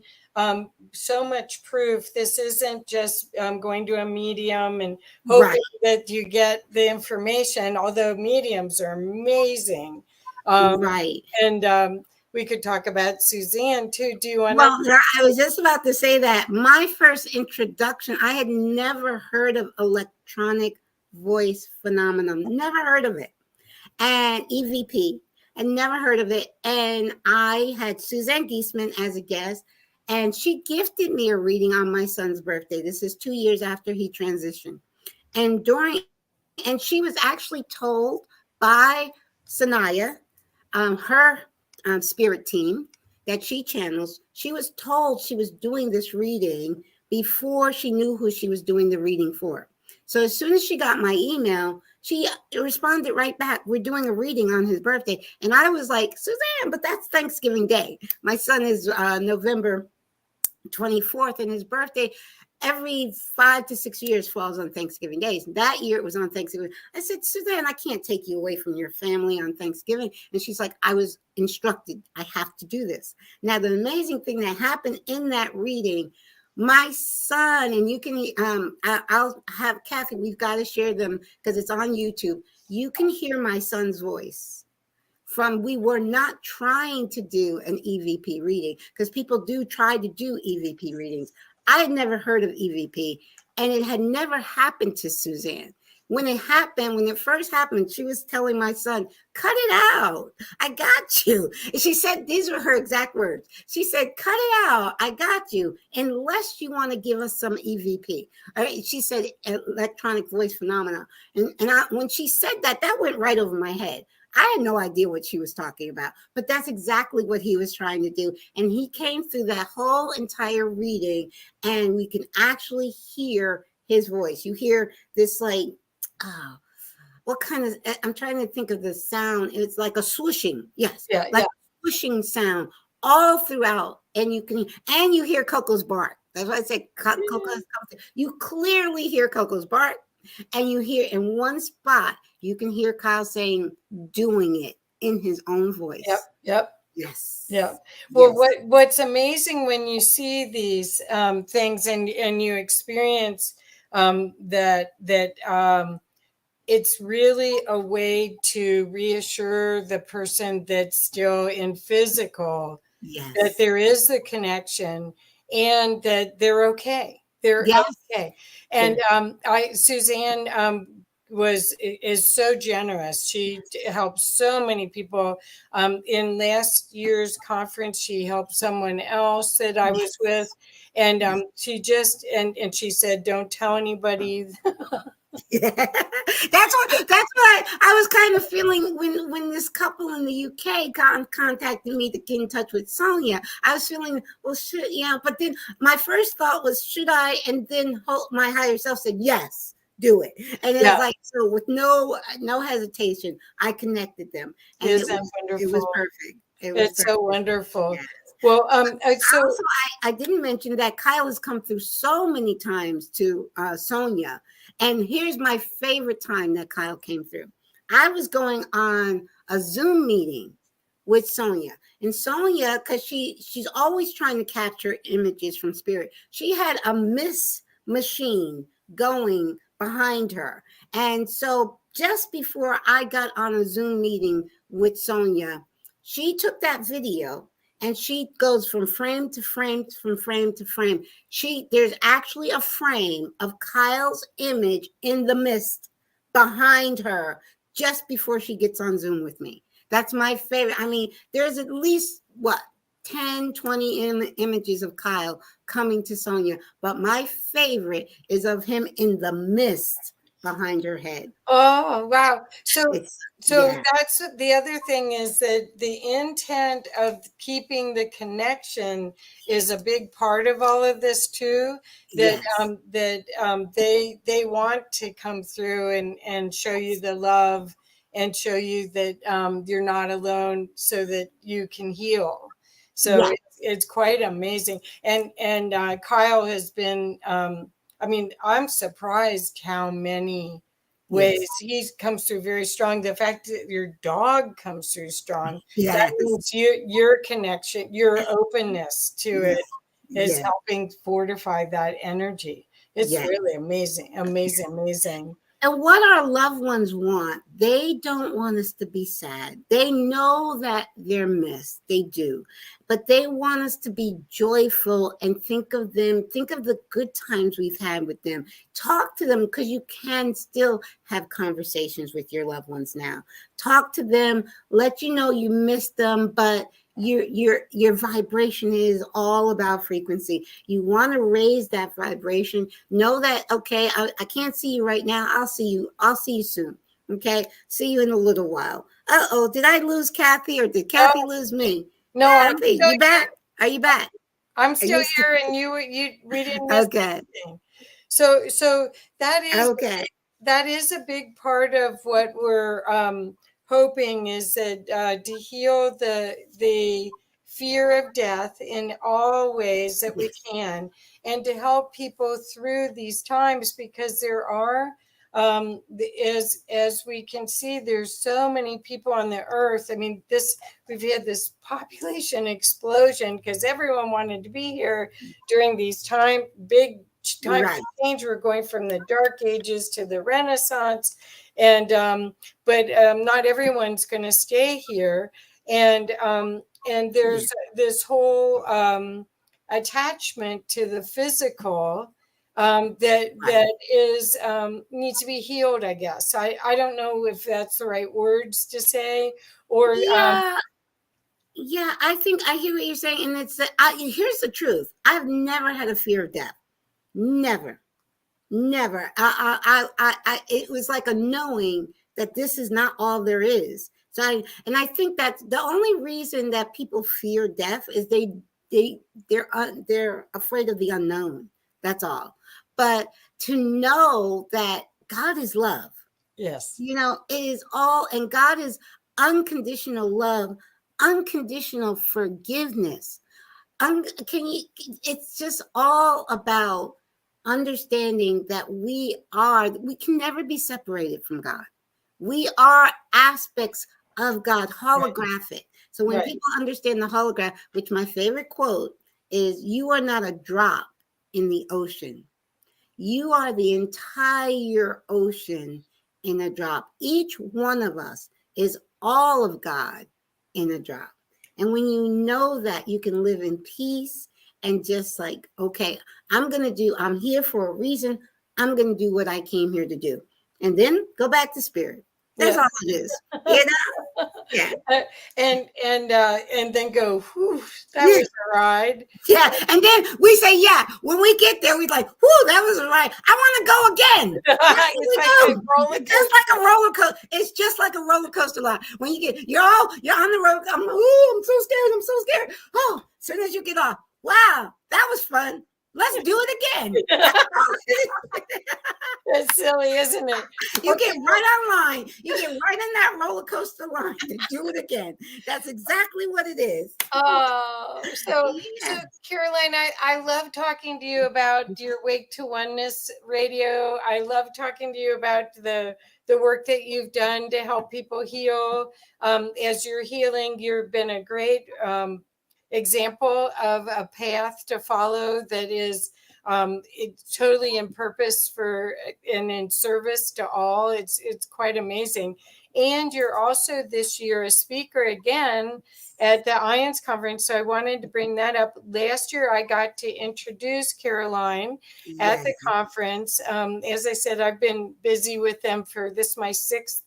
so much proof. This isn't just going to a medium and hoping that you get the information, although mediums are amazing. And we could talk about Suzanne too. Do you want to? I was just about to say that my first introduction, I had never heard of electronic voice phenomenon, never heard of it. And EVP, I never heard of it. And I had Suzanne Giesman as a guest, and she gifted me a reading on my son's birthday. This is 2 years after he transitioned. And she was actually told by Sanaya, her spirit team that she channels, she was told she was doing this reading before she knew who she was doing the reading for. So as soon as she got my email, she responded right back, we're doing a reading on his birthday. And I was like, Suzanne, but that's Thanksgiving Day. My son is November 24th, and his birthday every 5 to 6 years falls on Thanksgiving days. That year it was on Thanksgiving. I said, Suzanne, I can't take you away from your family on Thanksgiving. And she's like, I was instructed. I have to do this. Now, the amazing thing that happened in that reading, My son, and you can, I'll have Kathy, we've got to share them because it's on YouTube. You can hear my son's voice. We were not trying to do an EVP reading because people do try to do EVP readings. I had never heard of EVP, and it had never happened to Suzanne. When it first happened, she was telling my son, cut it out. I got you. And she said, these were her exact words. She said, cut it out. I got you. Unless you want to give us some EVP. All right. She said, electronic voice phenomena. When she said that, that went right over my head. I had no idea what she was talking about, but that's exactly what he was trying to do. And he came through that whole entire reading, and we can actually hear his voice. You hear this like, oh, what kind of, I'm trying to think of the sound. It's like a swooshing. Yes. Yeah. Like a swooshing sound all throughout. And you hear Coco's bark. That's why I said Coco's. You clearly hear Coco's bark. And you hear in one spot, you can hear Kyle saying, doing it in his own voice. Yep. Yes. Yeah. Well, yes. what's amazing when you see these things and you experience that it's really a way to reassure the person that's still in physical that there is the connection and that they're okay. They're okay. And Suzanne is so generous. She helps so many people. In last year's conference, she helped someone else that I was with, and she just and she said, "Don't tell anybody." Yeah. That's what I was kind of feeling when this couple in the UK contacted me to get in touch with Sonia. I was feeling, well, but then my first thought was, should I? And then my higher self said, yes, do it. And it was like, so with no hesitation, I connected them. And wonderful? It was perfect. It's so wonderful. Yes. Well, also, I didn't mention that Kyle has come through so many times to Sonia. And here's my favorite time that Kyle came through. I was going on a Zoom meeting with Sonia. And Sonia, because she's always trying to capture images from spirit, she had a Miss machine going behind her. And so just before I got on a Zoom meeting with Sonia, she took that video and she goes from frame to frame, from frame to frame. There's actually a frame of Kyle's image in the mist behind her just before she gets on Zoom with me. That's my favorite. I mean, there's at least 10, 20 images of Kyle coming to Sonia, but my favorite is of him in the mist behind her head. Oh, wow. So that's the other thing, is that the intent of keeping the connection is a big part of all of this too. That they want to come through and show you the love and show you that you're not alone, so that you can heal. So it's quite amazing. And Kyle has been, I mean, I'm surprised how many ways he comes through very strong. The fact that your dog comes through strong, that means your connection, your openness to it is helping fortify that energy. It's really amazing. And what our loved ones want, they don't want us to be sad. They know that they're missed. They do. But they want us to be joyful and think of the good times we've had with them. Talk to them, because you can still have conversations with your loved ones now. Talk to them, let you know you missed them, but your vibration is all about frequency. You want to raise that vibration. Know that, okay, I can't see you right now. I'll see you soon. Okay, see you in a little while. Did I lose Kathy, or did Kathy lose me? No, Kathy, you back? Are you back? I'm still here, and we didn't miss anything. So that is a big part of what we're hoping, is that to heal the fear of death in all ways that we can, and to help people through these times, because there are as we can see, there's so many people on the earth. I mean, we've had this population explosion because everyone wanted to be here during these big times of change. We're going from the Dark Ages to the Renaissance, and but not everyone's going to stay here, and there's this whole attachment to the physical that is needs to be healed, I guess. I don't know if that's the right words to say, or yeah, I think I hear what you're saying, and it's here's the truth. I've never had a fear of death. Never. It was like a knowing that this is not all there is. So I think that the only reason that people fear death is they're afraid of the unknown. That's all. But to know that God is love. Yes. It is all, and God is unconditional love, unconditional forgiveness. It's just all about understanding that we can never be separated from God. We are aspects of God, holographic. Right. So when people understand the holograph, which my favorite quote is, "You are not a drop in the ocean. You are the entire ocean in a drop." Each one of us is all of God in a drop. And when you know that, you can live in peace and just like, okay, I'm here for a reason. I'm going to do what I came here to do. And then go back to spirit. That's all it is. Yeah. And then go, whew, that was a ride. Yeah. And then we say, yeah, when we get there, we're like, whew, that was a ride. I want to go again. It's like a roller coaster. It's just like a roller coaster ride. When you get, you're on the road. I'm so scared. Oh, as soon as you get off, wow, that was fun. Let's do it again. That's silly, isn't it? You get right online. You get right in that roller coaster line to do it again. That's exactly what it is. Oh, so Caroline, I love talking to you about your Wake to Oneness Radio. I love talking to you about the work that you've done to help people heal. As you're healing, you've been a great example of a path to follow that is it's totally in purpose for and in service to all. It's quite amazing. And you're also this year a speaker again at the IANDS conference. So I wanted to bring that up. Last year, I got to introduce Caroline at the conference. As I said, I've been busy with them for my sixth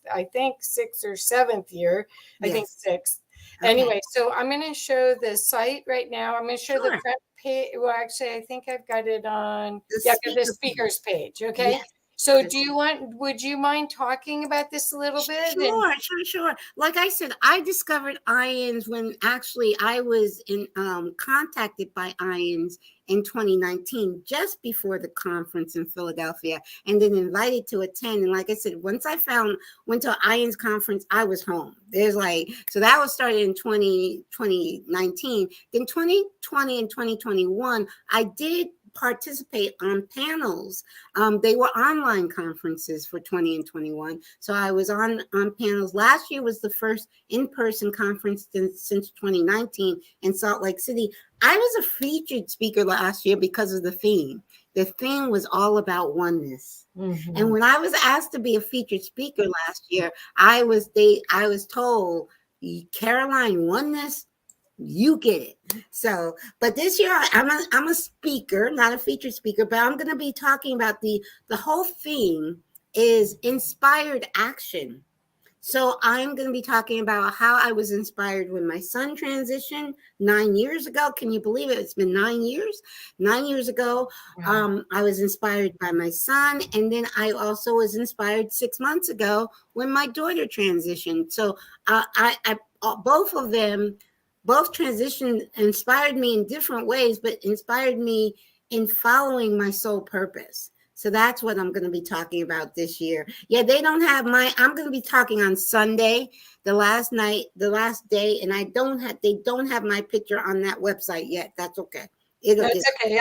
or seventh year. I think sixth. Okay. Anyway, so I'm going to show the site right now. I'm going to show the front page. Well, actually, I think I've got it on the speakers page. Okay. Yes. So would you mind talking about this a little bit? Sure. Like I said, I discovered IANDS when actually I was contacted by IANDS in 2019, just before the conference in Philadelphia, and then invited to attend. And like I said, once I went to an IANDS conference, I was home. So that was started in 2019. Then 2020 and 2021, I did participate on panels. They were online conferences for 20 and 21. So I was on panels. Last year was the first in-person conference since 2019 in Salt Lake City. I was a featured speaker last year because of the theme. The theme was all about oneness. Mm-hmm. And when I was asked to be a featured speaker last year, I was told, Caroline, oneness, you get it. So, but this year I'm a speaker, not a featured speaker, but I'm going to be talking about the whole theme is inspired action. So I'm going to be talking about how I was inspired when my son transitioned 9 years ago. Can you believe it? It's been 9 years. 9 years ago, I was inspired by my son. And then I also was inspired 6 months ago when my daughter transitioned. So both of them, both transitions inspired me in different ways, but inspired me in following my soul purpose. So that's what I'm going to be talking about this year. Yeah, they don't have I'm going to be talking on Sunday, the last day, and they don't have my picture on that website yet. That's okay. It'll That's just, okay.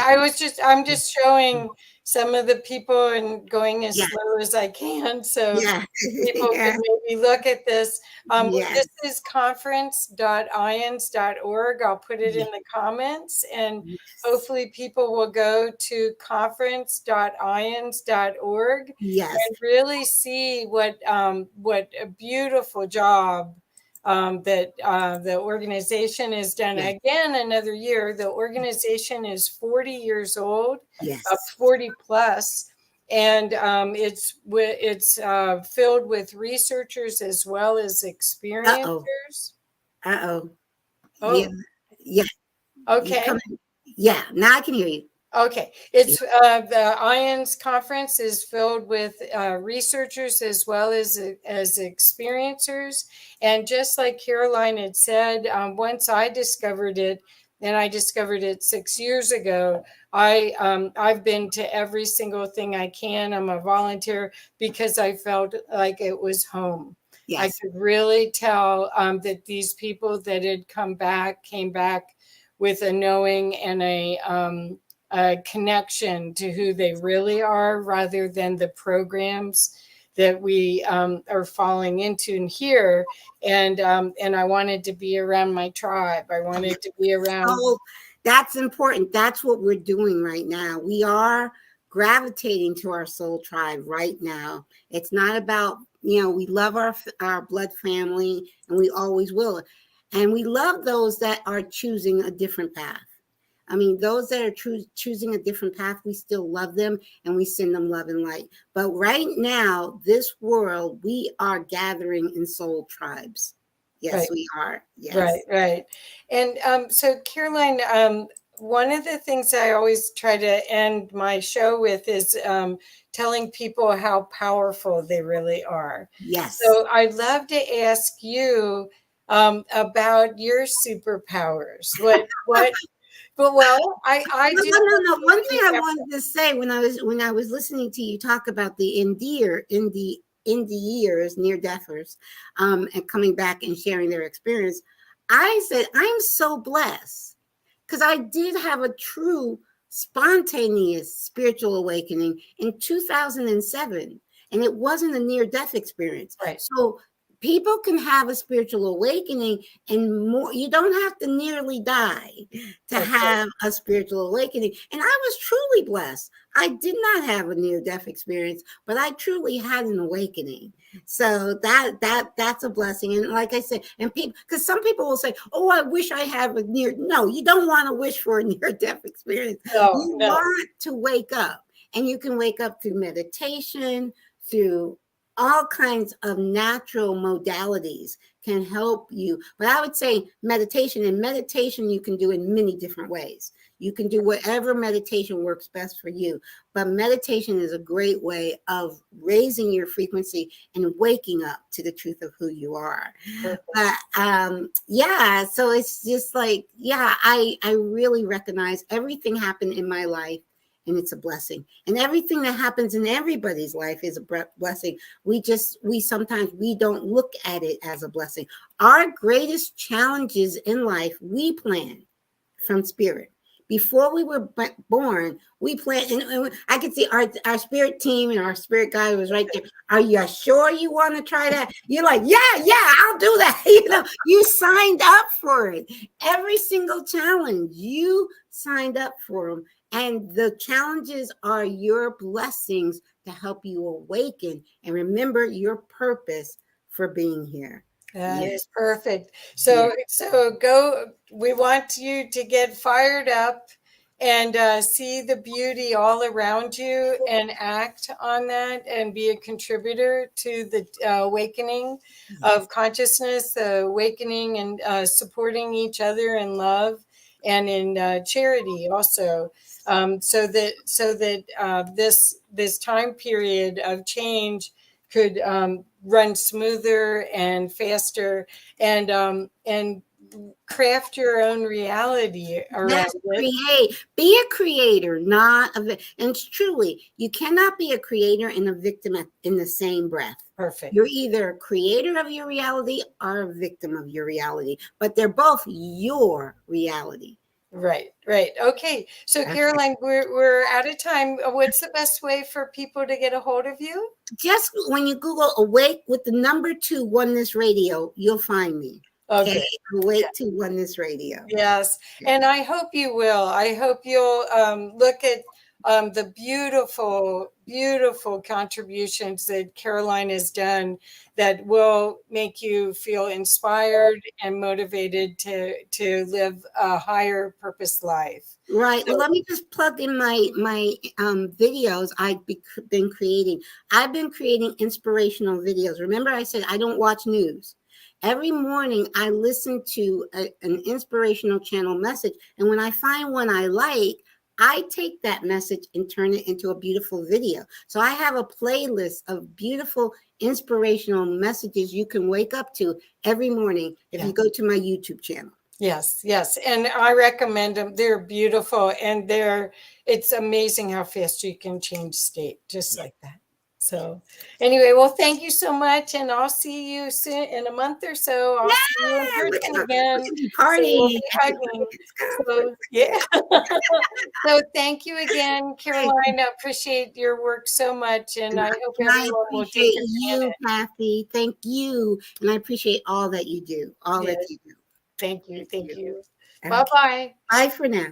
I'm just showing some of the people and going as yeah, slow as I can so yeah, people yeah, can maybe look at this. yeah, This is conference.iands.org. I'll put it in yeah, the comments, and yes, hopefully people will go to conference.iands.org yes, and really see what a beautiful job that the organization has done. yes, Again, another year. The organization is 40 years old, yes. 40 plus, and it's filled with researchers as well as Uh-oh, experiencers. uh-oh. Yeah, Oh, yeah, you're okay. coming. Yeah, now I can hear you. Okay, Yeah, it's the IANDS conference is filled with researchers as well as experiencers, and just like Caroline had said, once I discovered it, and I discovered it 6 years ago, I've been to every single thing I can. I'm a volunteer because I felt like it was home. I yes, could really tell that these people that had came back with a knowing and a connection to who they really are rather than the programs that we are falling into and here. And I wanted to be around my tribe. I wanted to be around. so that's important. That's what we're doing right now. We are gravitating to our soul tribe right now. It's not about, we love our blood family, and we always will. And we love those that are choosing a different path. I mean, those that are choosing a different path, we still love them and we send them love and light. But right now, this world, we are gathering in soul tribes. Right, Yes, we are. right, Yes. right. And so, Caroline, one of the things I always try to end my show with is telling people how powerful they really are. Yes. So I'd love to ask you about your superpowers. But well, I No, do no, no, know no. One thing you I have. wanted to say when I was listening to you talk about the NDErs, near deathers, and coming back and sharing their experience, I said I'm so blessed because I did have a true spontaneous spiritual awakening in 2007, and it wasn't a near-death experience. Right. So people can have a spiritual awakening, and more. You don't have to nearly die to That's right. have a spiritual awakening. And I was truly blessed. I did not have a near-death experience, but I truly had an awakening. So that's a blessing. And like I said, and people, because some people will say, "Oh, I wish I have a near." No, you don't want to wish for a near-death experience. No, You no. want to wake up, and you can wake up through meditation, through all kinds of natural modalities can help you. But I would say meditation, and meditation you can do in many different ways. You can do whatever meditation works best for you. But meditation is a great way of raising your frequency and waking up to the truth of who you are. Perfect. But yeah, so it's just like, yeah, I really recognize everything happened in my life, and it's a blessing. And everything that happens in everybody's life is a blessing. We sometimes we don't look at it as a blessing. Our greatest challenges in life, we plan from spirit. Before we were born, we planned, and I could see our spirit team and our spirit guy was right there. Are you sure you want to try that? You're like, yeah, I'll do that. You signed up for it. Every single challenge, you signed up for them. And the challenges are your blessings to help you awaken and remember your purpose for being here. That Yeah. is perfect. Yeah. So go. We want you to get fired up and see the beauty all around you and act on that and be a contributor to the awakening of consciousness, the awakening and supporting each other in love and in charity also. So that this time period of change could run smoother and faster, and craft your own reality around Yes, it. be a creator, not and truly, you cannot be a creator and a victim in the same breath. Perfect. You're either a creator of your reality or a victim of your reality, but they're both your reality. Right. Okay. So Okay. Caroline, we're out of time. What's the best way for people to get a hold of you? Just when you Google Awake with the number 2 Oneness Radio, you'll find me. Okay. Awake to Oneness Radio. Yes. And I hope you will. I hope you'll look at the beautiful, beautiful contributions that Caroline has done that will make you feel inspired and motivated to live a higher purpose life. Right. Well, let me just plug in my videos I've been creating. I've been creating inspirational videos. Remember, I said I don't watch news. Every morning, I listen to an inspirational channel message, and when I find one I like, I take that message and turn it into a beautiful video. So I have a playlist of beautiful inspirational messages you can wake up to every morning if you go to my YouTube channel. Yes. And I recommend them. They're beautiful, and it's amazing how fast you can change state just like that. So anyway, well, thank you so much. And I'll see you soon in a month or so. I'll see you in person again. Party. So we'll be hugging. So, yeah. So thank you again, Caroline. I appreciate your work so much. And I hope everyone will take you, Kathy. Thank you. And I appreciate all that you do. All that you do. Thank you. Bye-bye. Bye for now.